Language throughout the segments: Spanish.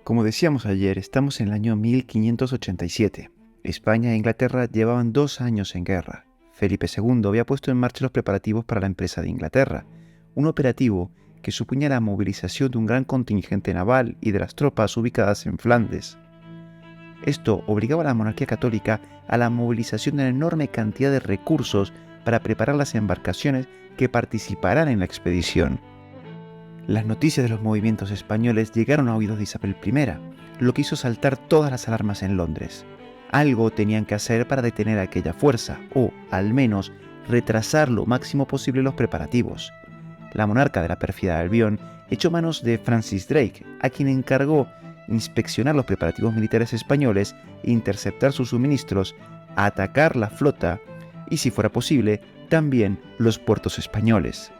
Como decíamos ayer, estamos en el año 1587. España e Inglaterra llevaban 2 años en guerra. Felipe II había puesto en marcha los preparativos para la empresa de Inglaterra, un operativo que suponía la movilización de un gran contingente naval y de las tropas ubicadas en Flandes. Esto obligaba a la monarquía católica a la movilización de una enorme cantidad de recursos para preparar las embarcaciones que participarán en la expedición. Las noticias de los movimientos españoles llegaron a oídos de Isabel I, lo que hizo saltar todas las alarmas en Londres. Algo tenían que hacer para detener aquella fuerza, o, al menos, retrasar lo máximo posible los preparativos. La monarca de la pérfida Albión echó manos de Francis Drake, a quien encargó inspeccionar los preparativos militares españoles, interceptar sus suministros, atacar la flota y, si fuera posible, también los puertos españoles.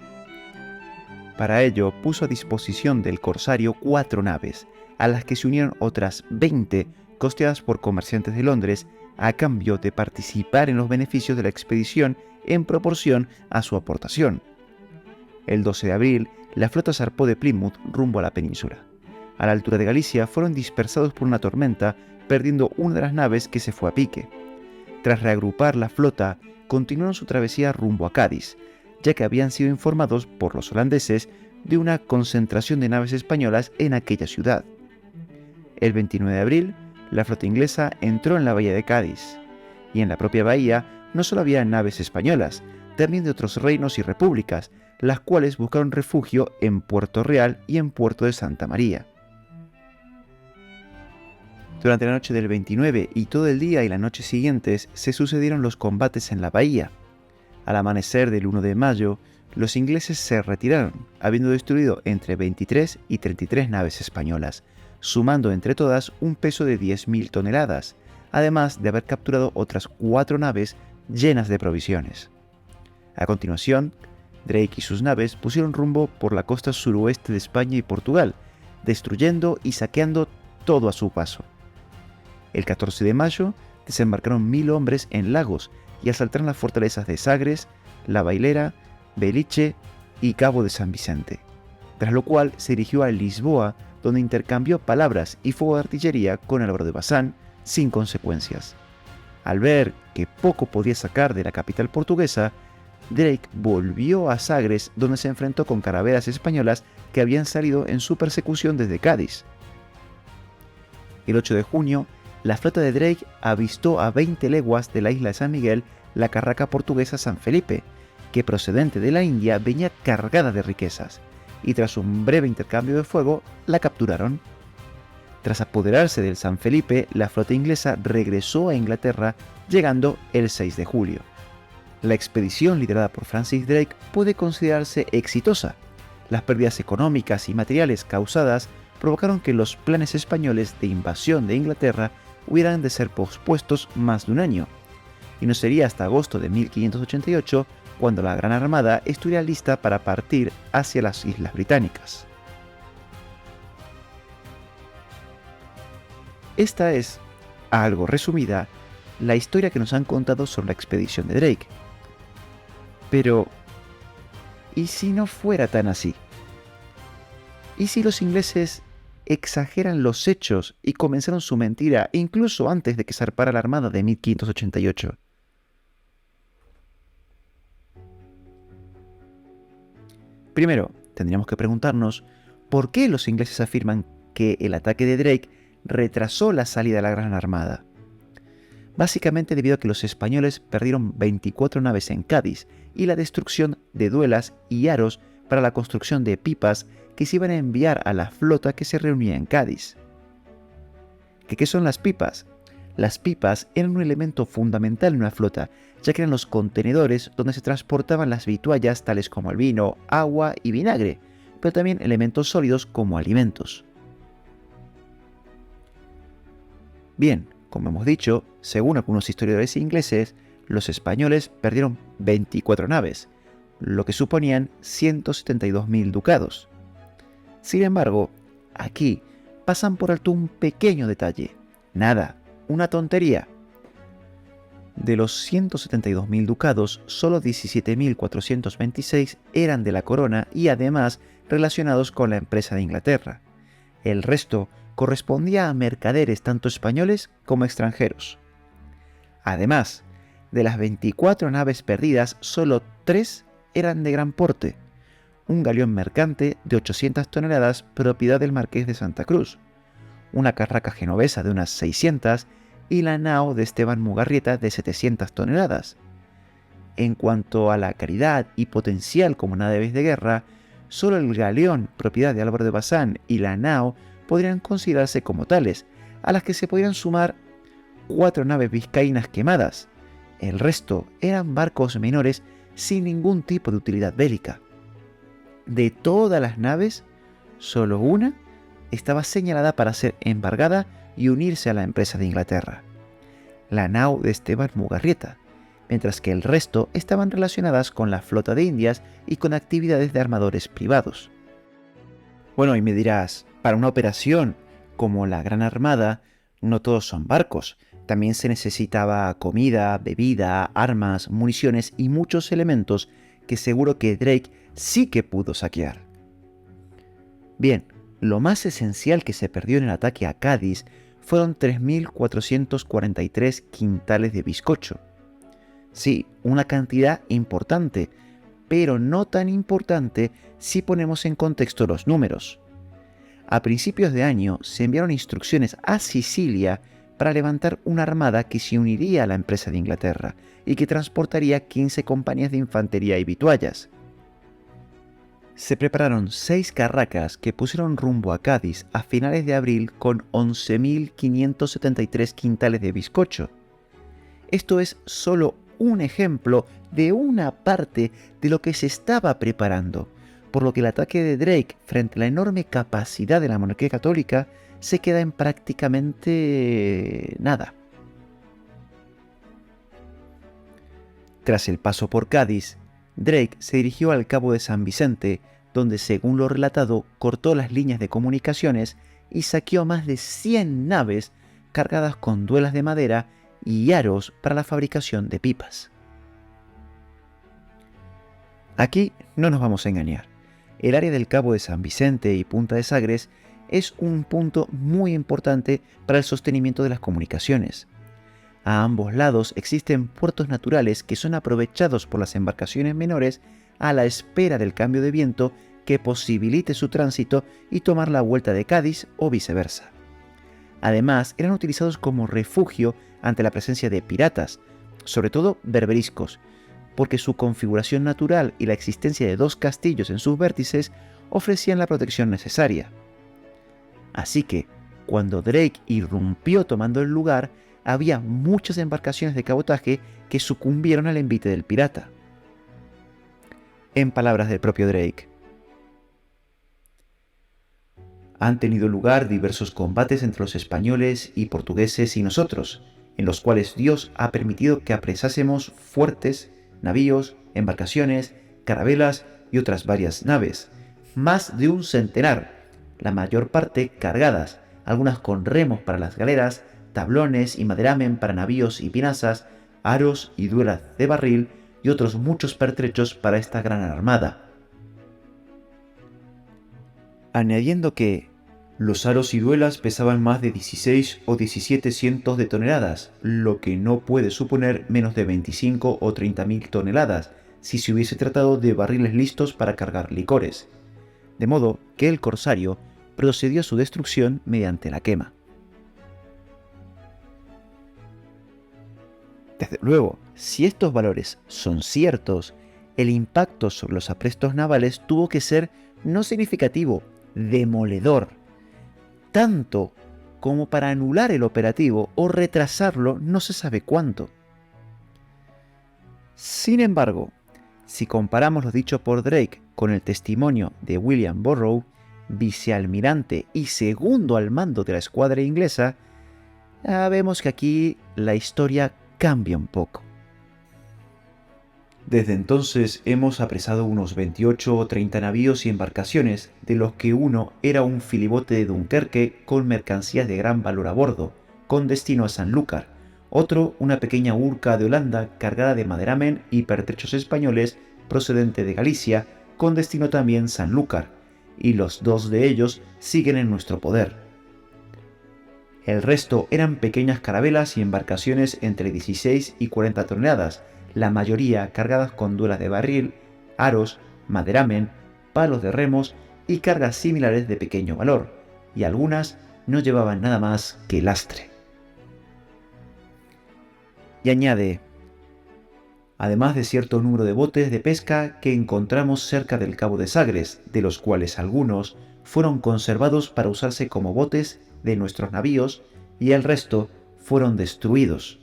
Para ello, puso a disposición del corsario 4 naves, a las que se unieron otras 20 costeadas por comerciantes de Londres, a cambio de participar en los beneficios de la expedición en proporción a su aportación. El 12 de abril, la flota zarpó de Plymouth rumbo a la península. A la altura de Galicia fueron dispersados por una tormenta, perdiendo una de las naves que se fue a pique. Tras reagrupar la flota, continuaron su travesía rumbo a Cádiz, ya que habían sido informados por los holandeses de una concentración de naves españolas en aquella ciudad. El 29 de abril, la flota inglesa entró en la bahía de Cádiz, y en la propia bahía no solo había naves españolas, también de otros reinos y repúblicas, las cuales buscaron refugio en Puerto Real y en Puerto de Santa María. Durante la noche del 29 y todo el día y la noche siguientes se sucedieron los combates en la bahía. Al amanecer del 1 de mayo, los ingleses se retiraron, habiendo destruido entre 23 y 33 naves españolas, sumando entre todas un peso de 10.000 toneladas, además de haber capturado otras 4 naves llenas de provisiones. A continuación, Drake y sus naves pusieron rumbo por la costa suroeste de España y Portugal, destruyendo y saqueando todo a su paso. El 14 de mayo desembarcaron 1.000 hombres en Lagos y asaltaron las fortalezas de Sagres, La Bailera, Beliche y Cabo de San Vicente, tras lo cual se dirigió a Lisboa, donde intercambió palabras y fuego de artillería con Álvaro de Bazán, sin consecuencias. Al ver que poco podía sacar de la capital portuguesa, Drake volvió a Sagres, donde se enfrentó con carabelas españolas que habían salido en su persecución desde Cádiz. El 8 de junio, la flota de Drake avistó a 20 leguas de la isla de San Miguel la carraca portuguesa San Felipe, que procedente de la India venía cargada de riquezas, y tras un breve intercambio de fuego, la capturaron. Tras apoderarse del San Felipe, la flota inglesa regresó a Inglaterra, llegando el 6 de julio. La expedición liderada por Francis Drake puede considerarse exitosa. Las pérdidas económicas y materiales causadas provocaron que los planes españoles de invasión de Inglaterra hubieran de ser pospuestos más de un año, y no sería hasta agosto de 1588 cuando la Gran Armada estuviera lista para partir hacia las Islas Británicas. Esta es, algo resumida, la historia que nos han contado sobre la expedición de Drake. Pero, ¿y si no fuera tan así? ¿Y si los ingleses exageran los hechos y comenzaron su mentira incluso antes de que zarpara la armada de 1588? Primero, tendríamos que preguntarnos por qué los ingleses afirman que el ataque de Drake retrasó la salida de la Gran Armada. Básicamente debido a que los españoles perdieron 24 naves en Cádiz y la destrucción de duelas y aros para la construcción de pipas que se iban a enviar a la flota que se reunía en Cádiz. ¿Qué son las pipas? Las pipas eran un elemento fundamental en una flota, ya que eran los contenedores donde se transportaban las vituallas tales como el vino, agua y vinagre, pero también elementos sólidos como alimentos. Bien, como hemos dicho, según algunos historiadores ingleses, los españoles perdieron 24 naves, lo que suponían 172.000 ducados. Sin embargo, aquí pasan por alto un pequeño detalle. Nada, una tontería. De los 172.000 ducados, solo 17.426 eran de la corona y además relacionados con la empresa de Inglaterra. El resto correspondía a mercaderes tanto españoles como extranjeros. Además, de las 24 naves perdidas, solo 3 eran de gran porte: un galeón mercante de 800 toneladas propiedad del Marqués de Santa Cruz, una carraca genovesa de unas 600 y la nao de Esteban Mugarrieta de 700 toneladas. En cuanto a la calidad y potencial como naves de guerra, solo el galeón, propiedad de Álvaro de Bazán, y la nao podrían considerarse como tales, a las que se podrían sumar 4 naves vizcaínas quemadas. El resto eran barcos menores sin ningún tipo de utilidad bélica. De todas las naves, solo una estaba señalada para ser embargada y unirse a la empresa de Inglaterra, la nao de Esteban Mugarrieta, mientras que el resto estaban relacionadas con la flota de Indias y con actividades de armadores privados. Bueno, y me dirás, para una operación como la Gran Armada, no todos son barcos. También se necesitaba comida, bebida, armas, municiones y muchos elementos que seguro que Drake sí que pudo saquear. Bien, lo más esencial que se perdió en el ataque a Cádiz fueron 3.443 quintales de bizcocho. Sí, una cantidad importante, pero no tan importante si ponemos en contexto los números. A principios de año se enviaron instrucciones a Sicilia para levantar una armada que se uniría a la empresa de Inglaterra y que transportaría 15 compañías de infantería y vituallas. Se prepararon 6 carracas que pusieron rumbo a Cádiz a finales de abril con 11.573 quintales de bizcocho. Esto es solo un ejemplo de una parte de lo que se estaba preparando, por lo que el ataque de Drake frente a la enorme capacidad de la monarquía católica se queda en prácticamente nada. Tras el paso por Cádiz, Drake se dirigió al Cabo de San Vicente, donde, según lo relatado, cortó las líneas de comunicaciones y saqueó más de 100 naves cargadas con duelas de madera y aros para la fabricación de pipas. Aquí no nos vamos a engañar. El área del Cabo de San Vicente y Punta de Sagres es un punto muy importante para el sostenimiento de las comunicaciones. A ambos lados existen puertos naturales que son aprovechados por las embarcaciones menores a la espera del cambio de viento que posibilite su tránsito y tomar la vuelta de Cádiz o viceversa. Además, eran utilizados como refugio ante la presencia de piratas, sobre todo berberiscos, porque su configuración natural y la existencia de 2 castillos en sus vértices ofrecían la protección necesaria. Así que, cuando Drake irrumpió tomando el lugar, había muchas embarcaciones de cabotaje que sucumbieron al envite del pirata. En palabras del propio Drake: han tenido lugar diversos combates entre los españoles y portugueses y nosotros, en los cuales Dios ha permitido que apresásemos fuertes, navíos, embarcaciones, carabelas y otras varias naves, más de 100, la mayor parte cargadas, algunas con remos para las galeras, tablones y maderamen para navíos y pinazas, aros y duelas de barril y otros muchos pertrechos para esta gran armada. Añadiendo que los aros y duelas pesaban más de 16 o 17 cientos de toneladas, lo que no puede suponer menos de 25 o 30.000 toneladas si se hubiese tratado de barriles listos para cargar licores, de modo que el corsario procedió a su destrucción mediante la quema. Desde luego, si estos valores son ciertos, el impacto sobre los aprestos navales tuvo que ser no significativo, demoledor, tanto como para anular el operativo o retrasarlo no se sabe cuánto. Sin embargo, si comparamos lo dicho por Drake con el testimonio de William Burrough, vicealmirante y segundo al mando de la escuadra inglesa, vemos que aquí la historia cambia un poco. Desde entonces hemos apresado unos 28 o 30 navíos y embarcaciones, de los que uno era un filibote de Dunkerque con mercancías de gran valor a bordo, con destino a Sanlúcar, otro una pequeña urca de Holanda cargada de maderamen y pertrechos españoles procedente de Galicia, con destino también Sanlúcar, y los 2 de ellos siguen en nuestro poder. El resto eran pequeñas carabelas y embarcaciones entre 16 y 40 toneladas, la mayoría cargadas con duelas de barril, aros, maderamen, palos de remos y cargas similares de pequeño valor, y algunas no llevaban nada más que lastre. Y añade, además de cierto número de botes de pesca que encontramos cerca del Cabo de Sagres, de los cuales algunos fueron conservados para usarse como botes de nuestros navíos y el resto fueron destruidos.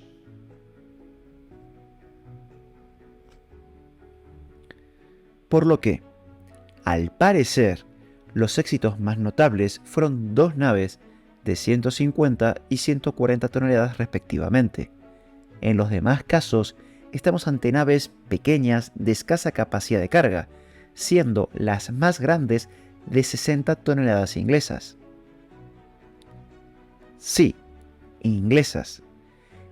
Por lo que, al parecer, los éxitos más notables fueron dos naves de 150 y 140 toneladas respectivamente. En los demás casos, estamos ante naves pequeñas de escasa capacidad de carga, siendo las más grandes de 60 toneladas inglesas. Sí, inglesas.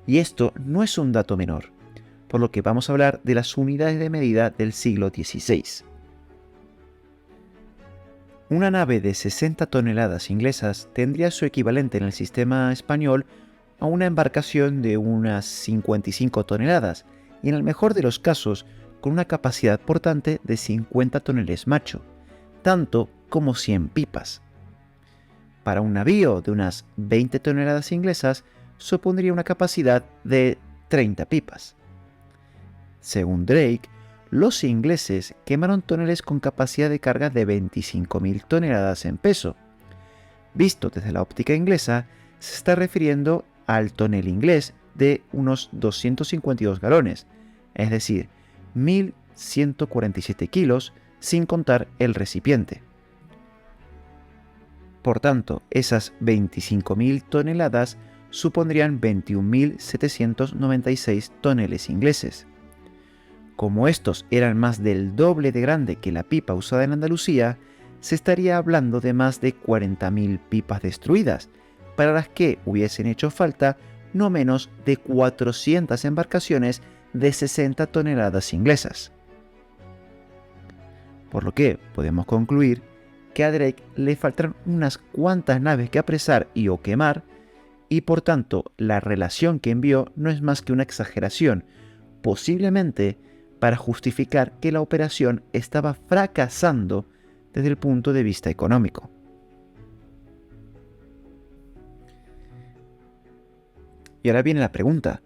Y esto no es un dato menor, por lo que vamos a hablar de las unidades de medida del siglo XVI. Una nave de 60 toneladas inglesas tendría su equivalente en el sistema español a una embarcación de unas 55 toneladas, y en el mejor de los casos con una capacidad portante de 50 toneles macho, tanto como 100 pipas. Para un navío de unas 20 toneladas inglesas supondría una capacidad de 30 pipas. Según Drake, los ingleses quemaron toneles con capacidad de carga de 25.000 toneladas en peso. Visto desde la óptica inglesa, se está refiriendo al tonel inglés de unos 252 galones, es decir, 1.147 kilos sin contar el recipiente. Por tanto, esas 25.000 toneladas supondrían 21.796 toneles ingleses. Como estos eran más del doble de grande que la pipa usada en Andalucía, se estaría hablando de más de 40.000 pipas destruidas, para las que hubiesen hecho falta no menos de 400 embarcaciones de 60 toneladas inglesas. Por lo que podemos concluir que a Drake le faltaron unas cuantas naves que apresar y o quemar, y por tanto la relación que envió no es más que una exageración, posiblemente para justificar que la operación estaba fracasando desde el punto de vista económico. Y ahora viene la pregunta,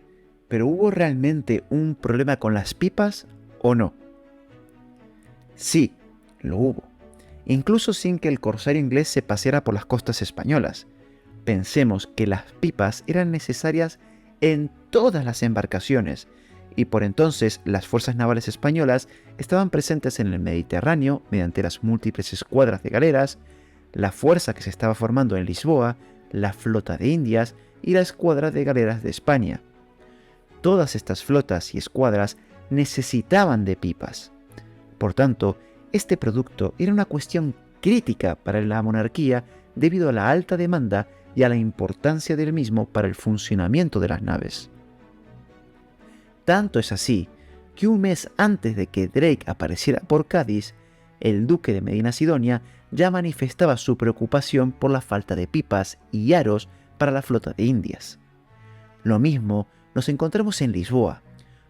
¿pero hubo realmente un problema con las pipas o no? Sí, lo hubo, incluso sin que el corsario inglés se paseara por las costas españolas. Pensemos que las pipas eran necesarias en todas las embarcaciones, y por entonces las fuerzas navales españolas estaban presentes en el Mediterráneo mediante las múltiples escuadras de galeras, la fuerza que se estaba formando en Lisboa, la flota de Indias y la escuadra de galeras de España. Todas estas flotas y escuadras necesitaban de pipas. Por tanto, este producto era una cuestión crítica para la monarquía debido a la alta demanda y a la importancia del mismo para el funcionamiento de las naves. Tanto es así que un mes antes de que Drake apareciera por Cádiz, el duque de Medina Sidonia ya manifestaba su preocupación por la falta de pipas y aros para la flota de Indias. Lo mismo nos encontramos en Lisboa,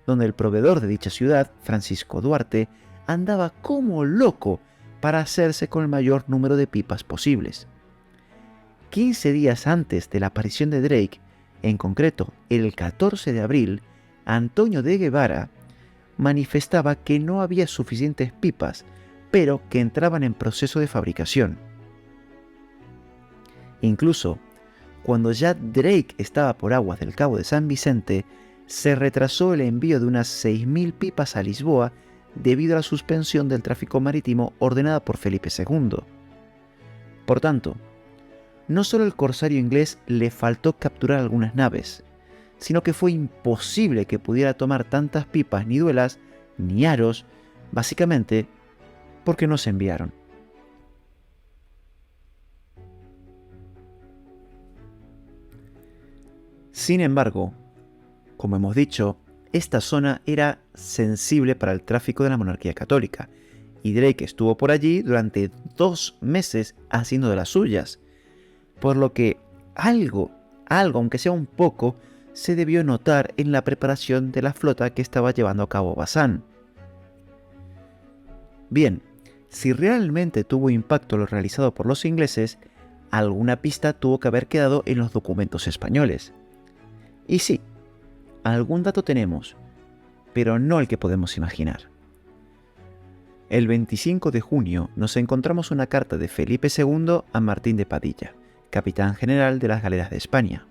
donde el proveedor de dicha ciudad, Francisco Duarte, andaba como loco para hacerse con el mayor número de pipas posibles. 15 días antes de la aparición de Drake, en concreto el 14 de abril, Antonio de Guevara manifestaba que no había suficientes pipas, pero que entraban en proceso de fabricación. Incluso, cuando ya Drake estaba por aguas del Cabo de San Vicente, se retrasó el envío de unas 6.000 pipas a Lisboa debido a la suspensión del tráfico marítimo ordenada por Felipe II. Por tanto, no solo al corsario inglés le faltó capturar algunas naves, sino que fue imposible que pudiera tomar tantas pipas ni duelas ni aros, básicamente porque no se enviaron. Sin embargo, como hemos dicho, esta zona era sensible para el tráfico de la monarquía católica, y Drake estuvo por allí durante 2 meses haciendo de las suyas, por lo que algo Algo, aunque sea un poco, se debió notar en la preparación de la flota que estaba llevando a cabo Bazán. Bien, si realmente tuvo impacto lo realizado por los ingleses, alguna pista tuvo que haber quedado en los documentos españoles. Y sí, algún dato tenemos, pero no el que podemos imaginar. El 25 de junio nos encontramos una carta de Felipe II a Martín de Padilla, capitán general de las galeras de España.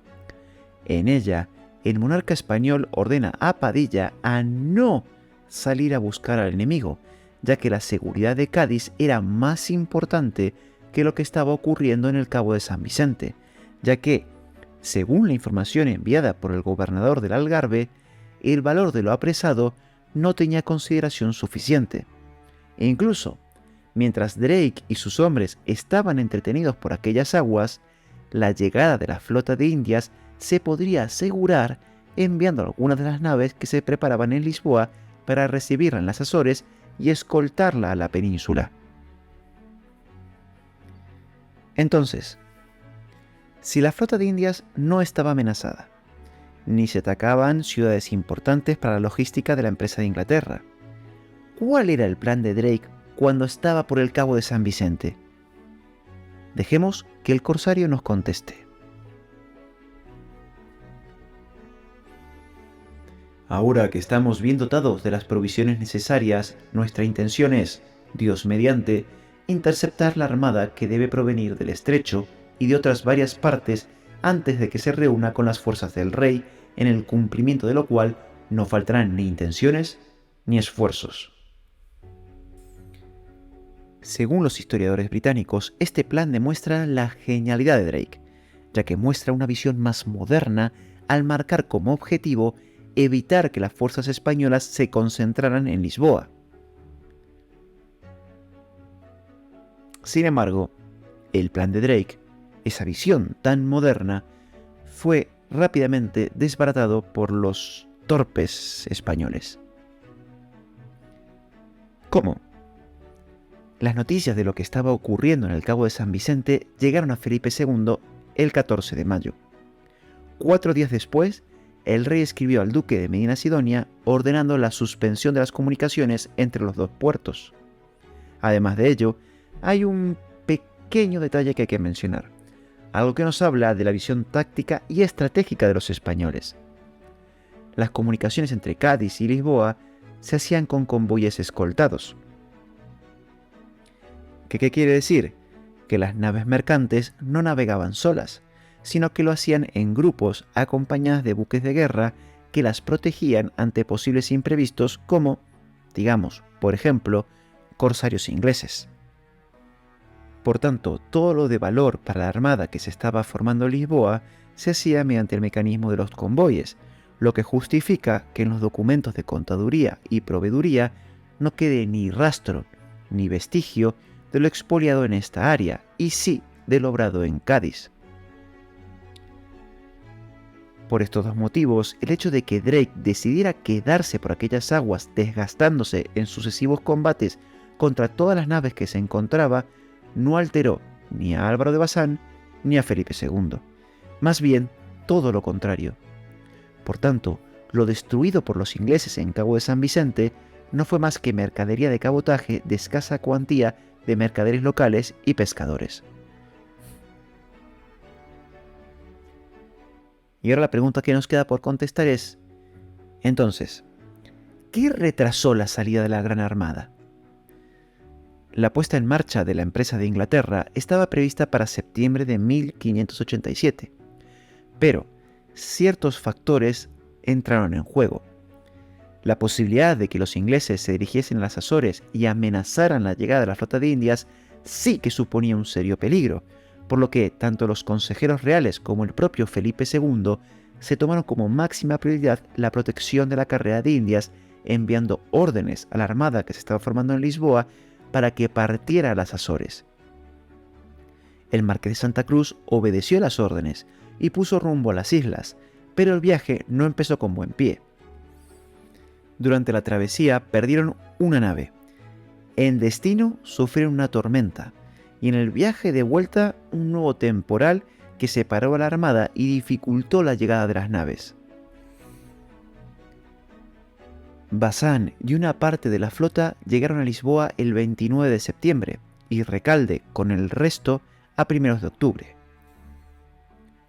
En ella, el monarca español ordena a Padilla a no salir a buscar al enemigo, ya que la seguridad de Cádiz era más importante que lo que estaba ocurriendo en el Cabo de San Vicente, ya que, según la información enviada por el gobernador del Algarve, el valor de lo apresado no tenía consideración suficiente. E incluso, mientras Drake y sus hombres estaban entretenidos por aquellas aguas, la llegada de la flota de Indias se podría asegurar enviando algunas de las naves que se preparaban en Lisboa para recibirla en las Azores y escoltarla a la península. Entonces, si la flota de Indias no estaba amenazada, ni se atacaban ciudades importantes para la logística de la empresa de Inglaterra, ¿cuál era el plan de Drake cuando estaba por el Cabo de San Vicente? Dejemos que el corsario nos conteste. Ahora que estamos bien dotados de las provisiones necesarias, nuestra intención es, Dios mediante, interceptar la armada que debe provenir del estrecho y de otras varias partes antes de que se reúna con las fuerzas del rey, en el cumplimiento de lo cual no faltarán ni intenciones ni esfuerzos. Según los historiadores británicos, este plan demuestra la genialidad de Drake, ya que muestra una visión más moderna al marcar como objetivo evitar que las fuerzas españolas se concentraran en Lisboa. Sin embargo, el plan de Drake, esa visión tan moderna, fue rápidamente desbaratado por los torpes españoles. ¿Cómo? Las noticias de lo que estaba ocurriendo en el Cabo de San Vicente llegaron a Felipe II el 14 de mayo. 4 días después, el rey escribió al duque de Medina Sidonia ordenando la suspensión de las comunicaciones entre los dos puertos. Además de ello, hay un pequeño detalle que hay que mencionar, algo que nos habla de la visión táctica y estratégica de los españoles. Las comunicaciones entre Cádiz y Lisboa se hacían con convoyes escoltados. ¿Qué quiere decir? Que las naves mercantes no navegaban solas, sino que lo hacían en grupos acompañadas de buques de guerra que las protegían ante posibles imprevistos como, digamos, por ejemplo, corsarios ingleses. Por tanto, todo lo de valor para la armada que se estaba formando en Lisboa se hacía mediante el mecanismo de los convoyes, lo que justifica que en los documentos de contaduría y proveeduría no quede ni rastro ni vestigio de lo expoliado en esta área, y sí de lo obrado en Cádiz. Por estos dos motivos, el hecho de que Drake decidiera quedarse por aquellas aguas desgastándose en sucesivos combates contra todas las naves que se encontraba, no alteró ni a Álvaro de Bazán ni a Felipe II. Más bien, todo lo contrario. Por tanto, lo destruido por los ingleses en Cabo de San Vicente no fue más que mercadería de cabotaje de escasa cuantía de mercaderes locales y pescadores. Y ahora la pregunta que nos queda por contestar es, entonces, ¿qué retrasó la salida de la Gran Armada? La puesta en marcha de la empresa de Inglaterra estaba prevista para septiembre de 1587, pero ciertos factores entraron en juego. La posibilidad de que los ingleses se dirigiesen a las Azores y amenazaran la llegada de la flota de Indias sí que suponía un serio peligro, por lo que tanto los consejeros reales como el propio Felipe II se tomaron como máxima prioridad la protección de la carrera de Indias, enviando órdenes a la armada que se estaba formando en Lisboa para que partiera a las Azores. El marqués de Santa Cruz obedeció las órdenes y puso rumbo a las islas, pero el viaje no empezó con buen pie. Durante la travesía perdieron una nave. En destino sufrieron una tormenta y en el viaje de vuelta un nuevo temporal que separó a la armada y dificultó la llegada de las naves. Bazán y una parte de la flota llegaron a Lisboa el 29 de septiembre y Recalde, con el resto, a primeros de octubre.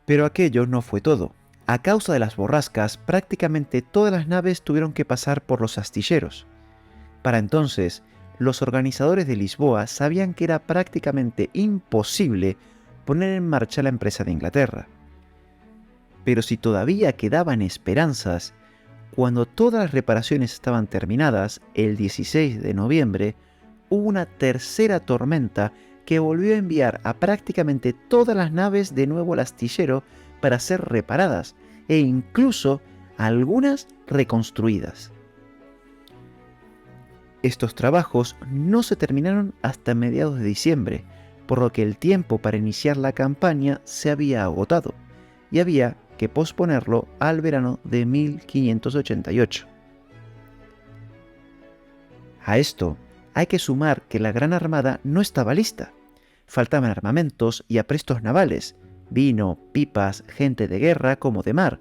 Pero aquello no fue todo. A causa de las borrascas, prácticamente todas las naves tuvieron que pasar por los astilleros. Para entonces, los organizadores de Lisboa sabían que era prácticamente imposible poner en marcha la empresa de Inglaterra. Pero si todavía quedaban esperanzas, cuando todas las reparaciones estaban terminadas, el 16 de noviembre, hubo una tercera tormenta que volvió a enviar a prácticamente todas las naves de nuevo al astillero para ser reparadas e incluso algunas reconstruidas. Estos trabajos no se terminaron hasta mediados de diciembre, por lo que el tiempo para iniciar la campaña se había agotado y había que posponerlo al verano de 1588. A esto hay que sumar que la Gran Armada no estaba lista. Faltaban armamentos y aprestos navales, vino, pipas, gente de guerra como de mar.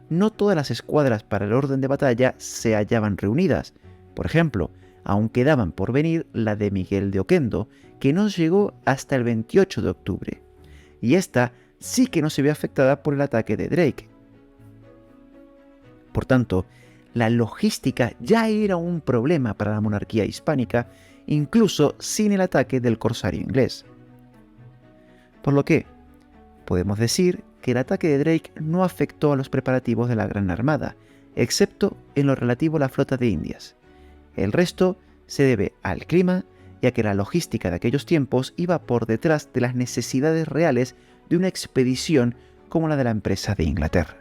No todas las escuadras para el orden de batalla se hallaban reunidas. Por ejemplo, aún quedaban por venir la de Miguel de Oquendo, que no llegó hasta el 28 de octubre. Y esta sí que no se vio afectada por el ataque de Drake. Por tanto, la logística ya era un problema para la monarquía hispánica, incluso sin el ataque del corsario inglés. Por lo que, podemos decir que el ataque de Drake no afectó a los preparativos de la Gran Armada, excepto en lo relativo a la flota de Indias. El resto se debe al clima y a que la logística de aquellos tiempos iba por detrás de las necesidades reales de una expedición como la de la empresa de Inglaterra.